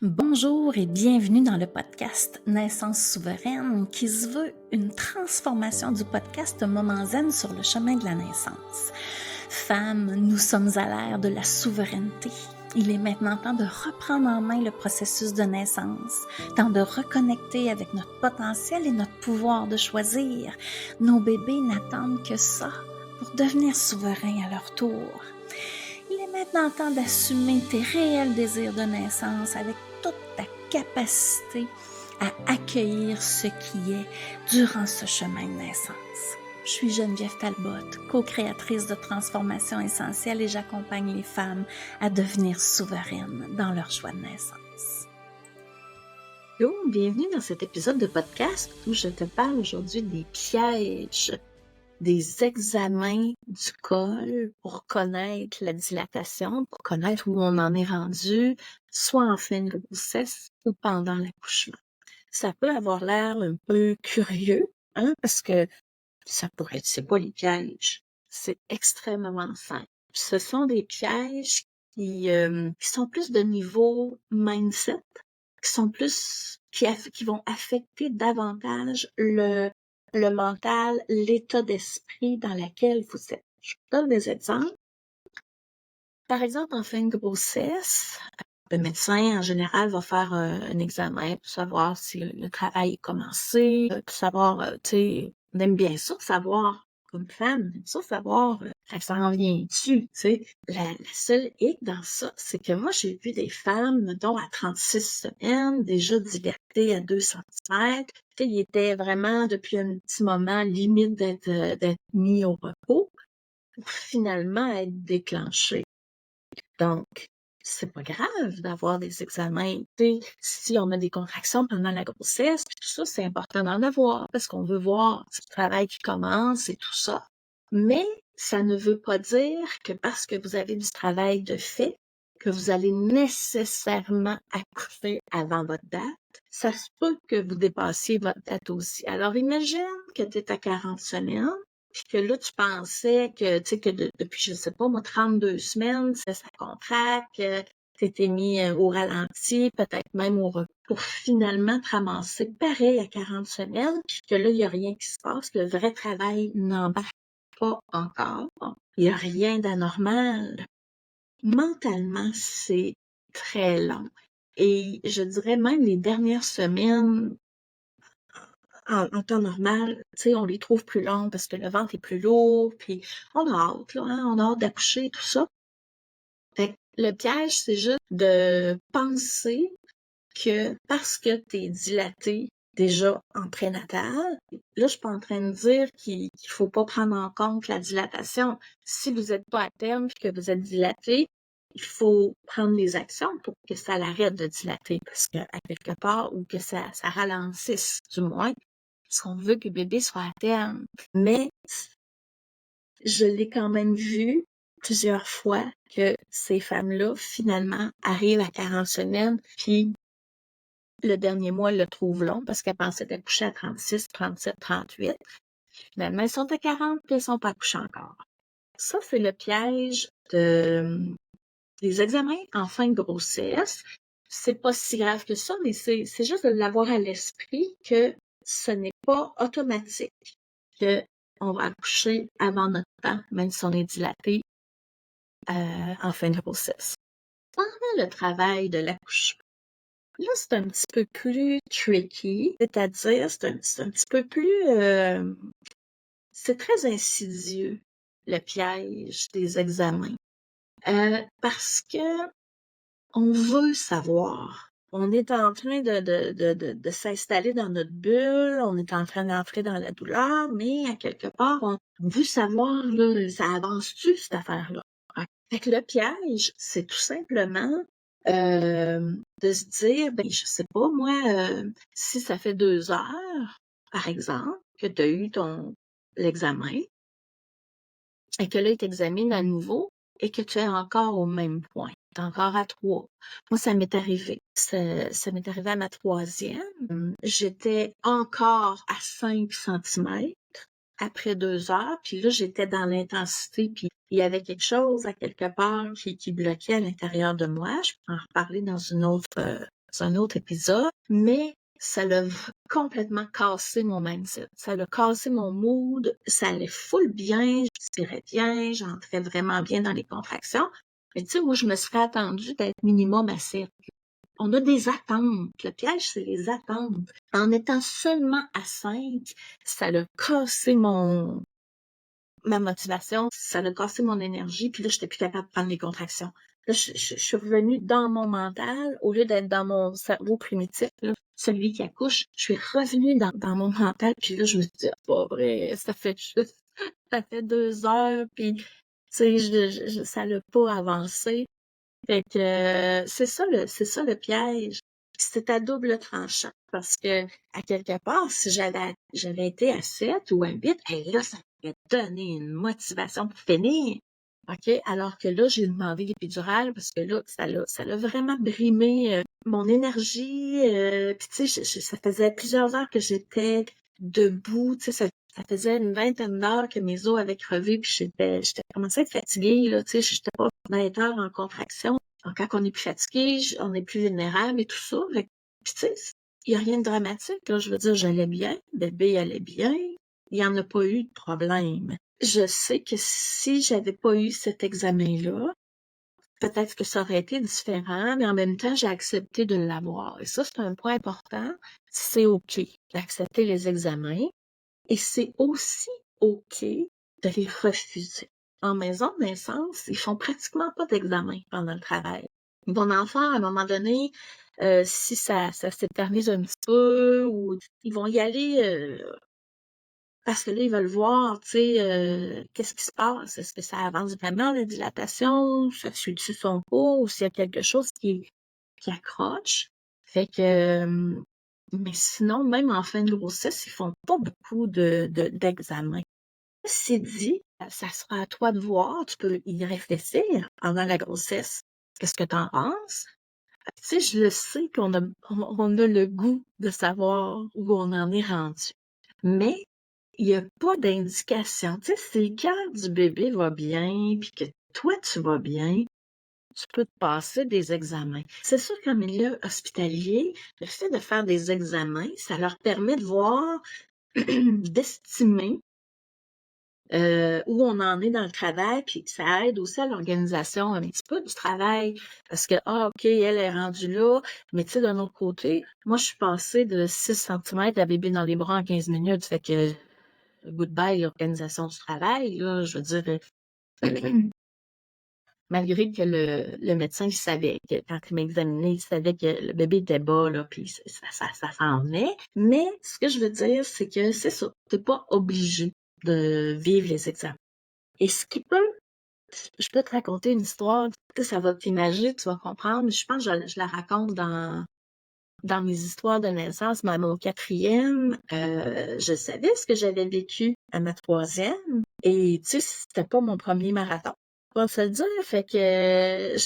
Bonjour et bienvenue dans le podcast Naissance souveraine qui se veut une transformation du podcast Moment Zen sur le chemin de la naissance. Femmes, nous sommes à l'ère de la souveraineté. Il est maintenant temps de reprendre en main le processus de naissance, temps de reconnecter avec notre potentiel et notre pouvoir de choisir. Nos bébés n'attendent que ça pour devenir souverains à leur tour. Il est maintenant temps d'assumer tes réels désirs de naissance avec toute ta capacité à accueillir ce qui est durant ce chemin de naissance. Je suis Geneviève Talbot, co-créatrice de Transformation Essentielle et j'accompagne les femmes à devenir souveraines dans leur choix de naissance. Hello, bienvenue dans cet épisode de podcast où je te parle aujourd'hui des pièges, des examens du col pour connaître la dilatation, pour connaître où on en est rendu, soit en fin de grossesse ou pendant l'accouchement. Ça peut avoir l'air un peu curieux, parce que ça pourrait être, c'est pas les pièges, c'est extrêmement simple. Ce sont des pièges qui sont plus de niveau mindset, qui vont affecter davantage le mental, l'état d'esprit dans lequel vous êtes. Je vous donne des exemples. Par exemple, en fin de grossesse, le médecin, en général, va faire un examen pour savoir si le travail est commencé, pour savoir, on aime bien ça, savoir, comme femme, on aime ça savoir, ça s'en vient-tu, tu sais. La seule hic dans ça, c'est que moi, j'ai vu des femmes, dont à 36 semaines, déjà dilatées à 2 centimètres. Tu sais, ils étaient vraiment, depuis un petit moment, limite d'être mis au repos, pour finalement être déclenchés. Donc, c'est pas grave d'avoir des examens. Tu sais, si on a des contractions pendant la grossesse, puis tout ça, c'est important d'en avoir parce qu'on veut voir le travail qui commence et tout ça. Mais ça ne veut pas dire que parce que vous avez du travail de fait, que vous allez nécessairement accoucher avant votre date. Ça se peut que vous dépassiez votre date aussi. Alors, imagine que tu es à 40 semaines, puis que là, tu pensais que, tu sais, que depuis, je sais pas, moi, 32 semaines, ça contracte, t'étais mis au ralenti, peut-être même au repos, pour finalement te ramasser pareil à 40 semaines, puis que là, il n'y a rien qui se passe, le vrai travail n'embarque pas encore. Il n'y a rien d'anormal. Mentalement, c'est très long. Et je dirais même les dernières semaines, en temps normal, tu sais, on les trouve plus longues parce que le ventre est plus lourd, puis on a hâte, là, on a hâte d'accoucher, tout ça. Fait que le piège, c'est juste de penser que parce que tu es dilaté déjà en prénatal, là, je suis pas en train de dire qu'il faut pas prendre en compte la dilatation. Si vous n'êtes pas à terme et que vous êtes dilaté, il faut prendre les actions pour que ça l'arrête de dilater, parce que à quelque part, ou que ça ralentisse, du moins, parce qu'on veut que le bébé soit à terme. Mais je l'ai quand même vu plusieurs fois que ces femmes-là, finalement, arrivent à 40 semaines, puis le dernier mois, elles le trouvent long parce qu'elles pensaient accoucher à 36, 37, 38. Finalement, elles sont à 40 puis elles sont pas accouchées encore. Ça, c'est le piège des examens en fin de grossesse. C'est pas si grave que ça, mais c'est juste de l'avoir à l'esprit que ce n'est pas automatique qu'on va accoucher avant notre temps, même si on est dilaté en fin de grossesse. Pendant le travail de l'accouchement, là, c'est un petit peu plus tricky, c'est-à-dire c'est un petit peu plus... c'est très insidieux, le piège des examens. Parce que on veut savoir. On est en train de s'installer dans notre bulle, on est en train d'entrer dans la douleur, mais à quelque part, on veut savoir, là, ça avance-tu, cette affaire-là? Fait que le piège, c'est tout simplement de se dire, ben, je sais pas, moi, si ça fait 2 heures, par exemple, que tu as eu l'examen, et que là, il t'examine à nouveau, et que tu es encore au même point. Tu es encore à 3. Moi, ça m'est arrivé. Ça m'est arrivé à ma 3e. J'étais encore à 5 centimètres après 2 heures, puis là, j'étais dans l'intensité, puis il y avait quelque chose à quelque part qui bloquait à l'intérieur de moi. Je peux en reparler dans une autre un autre épisode, mais ça l'a complètement cassé mon mindset. Ça l'a cassé mon mood. Ça allait full bien. Je tirais bien. J'entrais vraiment bien dans les contractions. Mais tu sais, moi, je me serais attendue d'être minimum à 7. On a des attentes. Le piège, c'est les attentes. En étant seulement à 5, ça a cassé ma motivation, ça a cassé mon énergie, puis là, j'étais plus capable de prendre les contractions. Là, je suis revenue dans mon mental, au lieu d'être dans mon cerveau primitif, là, celui qui accouche, je suis revenue dans mon mental, puis là, je me suis dit, ah, pas vrai, ça fait 2 heures, puis, tu sais, ça l'a pas avancé. Fait que c'est ça le piège. C'est à double tranchant parce que à quelque part, si j'avais été à 7 ou à 8, hey, là, ça m'aurait donné une motivation pour finir. OK? Alors que là, j'ai demandé l'épidurale parce que là, ça l'a vraiment brimé mon énergie. Puis tu sais, ça faisait plusieurs heures que j'étais debout. Tu sais, ça faisait une vingtaine d'heures que mes os avaient crevé, puis j'étais commencé à être fatiguée, là, tu sais, j'étais pas 20 heures en contraction. Donc, quand on est plus fatigué, on est plus vulnérable et tout ça. Puis, tu sais, il n'y a rien de dramatique, là. Je veux dire, j'allais bien, bébé allait bien. Il n'y en a pas eu de problème. Je sais que si j'avais pas eu cet examen-là, peut-être que ça aurait été différent, mais en même temps, j'ai accepté de l'avoir. Et ça, c'est un point important. C'est OK d'accepter les examens. Et c'est aussi OK de les refuser. En maison de naissance, ils font pratiquement pas d'examen pendant le travail. Ils vont en faire à un moment donné, si ça s'éternise un petit peu, ou ils vont y aller parce que là, ils veulent voir, tu sais, qu'est-ce qui se passe? Est-ce que ça avance vraiment, la dilatation? Ça suit-tu son cours? Ou s'il y a quelque chose qui accroche? Fait que, mais sinon, même en fin de grossesse, ils font pas beaucoup d'examens. C'est dit, ça sera à toi de voir, tu peux y réfléchir pendant la grossesse. Qu'est-ce que tu en penses? Tu sais, je le sais qu'on a le goût de savoir où on en est rendu. Mais il n'y a pas d'indication. Tu sais, si le cœur du bébé va bien, puis que toi, tu vas bien, tu peux te passer des examens. C'est sûr qu'en milieu hospitalier, le fait de faire des examens, ça leur permet de voir, d'estimer où on en est dans le travail, puis ça aide aussi à l'organisation un petit peu du travail. Parce que, OK, elle est rendue là, mais tu sais, d'un autre côté, moi, je suis passée de 6 centimètres à bébé dans les bras en 15 minutes. Fait que, goodbye, l'organisation du travail, là, je veux dire, malgré que le médecin, il savait que quand il m'a examiné, il savait que le bébé était bas, là, puis ça s'en venait. Mais ce que je veux dire, c'est que c'est ça. T'es pas obligé de vivre les examens. Et ce qui peut, je peux te raconter une histoire, tu sais, ça va t'imaginer, tu vas comprendre. Je pense que je la raconte dans mes histoires de naissance, mais à mon 4e, je savais ce que j'avais vécu à ma 3e. Et tu sais, c'était pas mon premier marathon. On va se le dire, fait que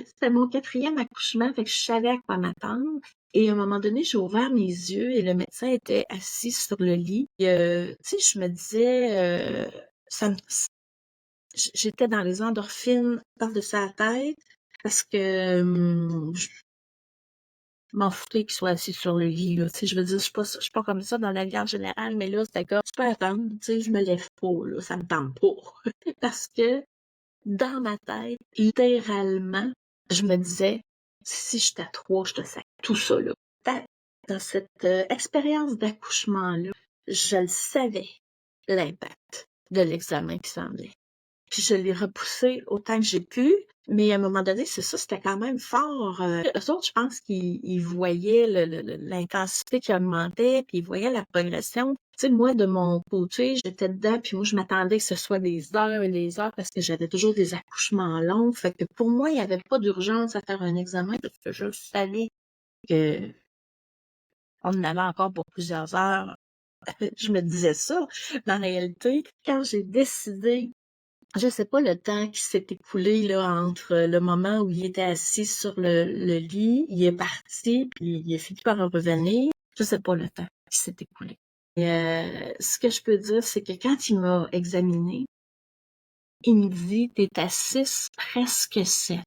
c'était mon 4e accouchement, fait que je savais à quoi m'attendre. Et à un moment donné, j'ai ouvert mes yeux et le médecin était assis sur le lit. Tu sais, je me disais, j'étais dans les endorphines par-dessus la tête parce que je m'en foutais qu'il soit assis sur le lit, là. Tu sais, je veux dire, je suis pas comme ça dans la vie en général, mais là, c'était comme, je peux attendre, tu sais, je me lève pas, là, ça me tente pas. Parce que, dans ma tête, littéralement, je me disais, si j'étais à 3, je te sais tout ça, là. Dans cette expérience d'accouchement-là, je le savais, l'impact de l'examen qui s'en venait. Puis je l'ai repoussé autant que j'ai pu, mais à un moment donné, c'est ça, c'était quand même fort. Eux autres, je pense qu'ils voyaient l'intensité qui augmentait, puis ils voyaient la progression. Tu sais, moi, de mon côté, j'étais dedans, puis moi, je m'attendais que ce soit des heures et des heures parce que j'avais toujours des accouchements longs. Fait que pour moi, il n'y avait pas d'urgence à faire un examen parce que je savais que on en avait encore pour plusieurs heures. Je me disais ça. Mais en réalité, quand j'ai décidé, je sais pas le temps qui s'est écoulé là entre le moment où il était assis sur le lit, il est parti, puis il a fini par en revenir. Je sais pas le temps qui s'est écoulé. Et, ce que je peux dire, c'est que quand il m'a examiné, il me dit, t'es à 6, presque 7.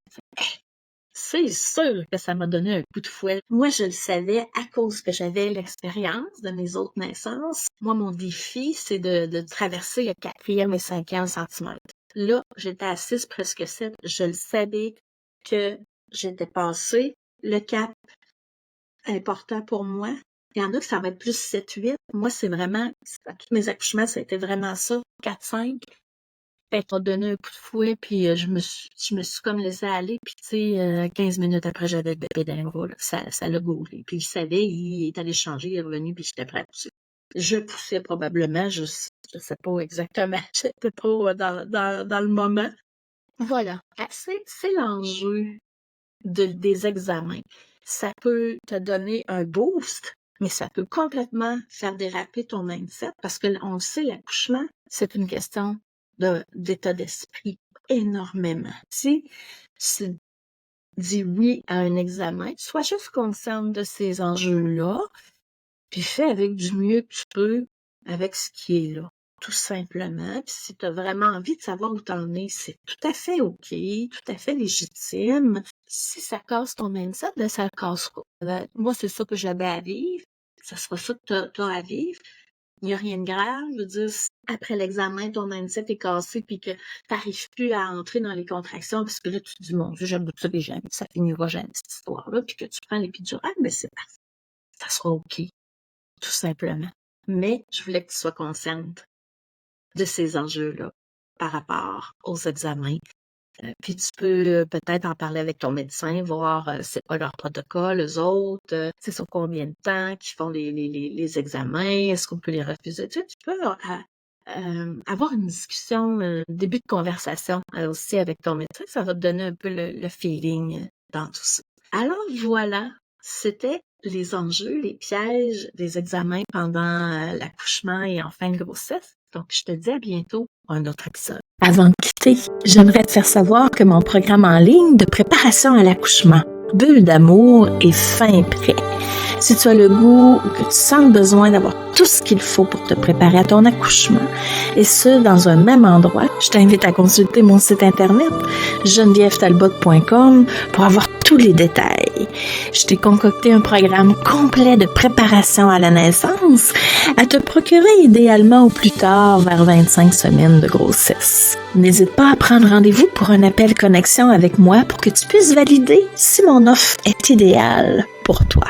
c'est sûr que ça m'a donné un coup de fouet. Moi, je le savais à cause que j'avais l'expérience de mes autres naissances. Moi, mon défi, c'est de traverser le 4e et 5e centimètre. Là, j'étais à 6, presque 7. Je le savais que j'étais passée le cap important pour moi. Il y en a que ça va être plus 7-8. Moi, c'est vraiment, à tous mes accouchements, ça a été vraiment ça, 4-5. Fait qu'on donnait un coup de fouet, puis je me suis comme laissée aller, puis tu sais, 15 minutes après, j'avais le bébé dans les bras, là. Ça l'a gaulé. Puis il savait, il est allé changer, il est revenu, puis j'étais prête à pousser. Je poussais probablement, je sais pas exactement, j'étais pas dans le moment. Voilà. C'est l'enjeu des examens. Ça peut te donner un boost, mais ça peut complètement faire déraper ton mindset parce que on le sait, l'accouchement, c'est une question d'état d'esprit énormément. Si tu dis oui à un examen, sois juste consciente de ces enjeux-là, puis fais avec du mieux que tu peux avec ce qui est là. Tout simplement. Puis si tu as vraiment envie de savoir où t'en es, c'est tout à fait OK, tout à fait légitime. Si ça casse ton mindset, ben ça le cassera. Moi, c'est ça que j'avais à vivre. Ça sera ça que t'as à vivre. Il n'y a rien de grave. Je veux dire, si après l'examen, ton mindset est cassé puis que t'arrives plus à entrer dans les contractions parce que là, tu te dis, mon Dieu, j'aime ça déjà jamais, ça finira jamais cette histoire-là, puis que tu prends l'épidurale, ben c'est parfait. Ça sera OK. Tout simplement. Mais je voulais que tu sois consciente de ces enjeux-là par rapport aux examens. Puis tu peux peut-être en parler avec ton médecin, voir c'est quoi leur protocole, eux autres, c'est sur combien de temps qu'ils font les examens, est-ce qu'on peut les refuser. Tu sais, tu peux avoir une discussion, début de conversation aussi avec ton médecin, ça va te donner un peu le feeling dans tout ça. Alors voilà, c'était les enjeux, les pièges des examens pendant l'accouchement et en fin de grossesse. Donc, je te dis à bientôt pour un autre épisode. Avant de quitter, j'aimerais te faire savoir que mon programme en ligne de préparation à l'accouchement, Bulle d'amour, est fin prêt. Si tu as le goût ou que tu sens le besoin d'avoir tout ce qu'il faut pour te préparer à ton accouchement, et ce, dans un même endroit, je t'invite à consulter mon site internet genevièvetalbot.com pour avoir tous les détails. Je t'ai concocté un programme complet de préparation à la naissance à te procurer idéalement au plus tard vers 25 semaines de grossesse. N'hésite pas à prendre rendez-vous pour un appel connexion avec moi pour que tu puisses valider si mon offre est idéale pour toi.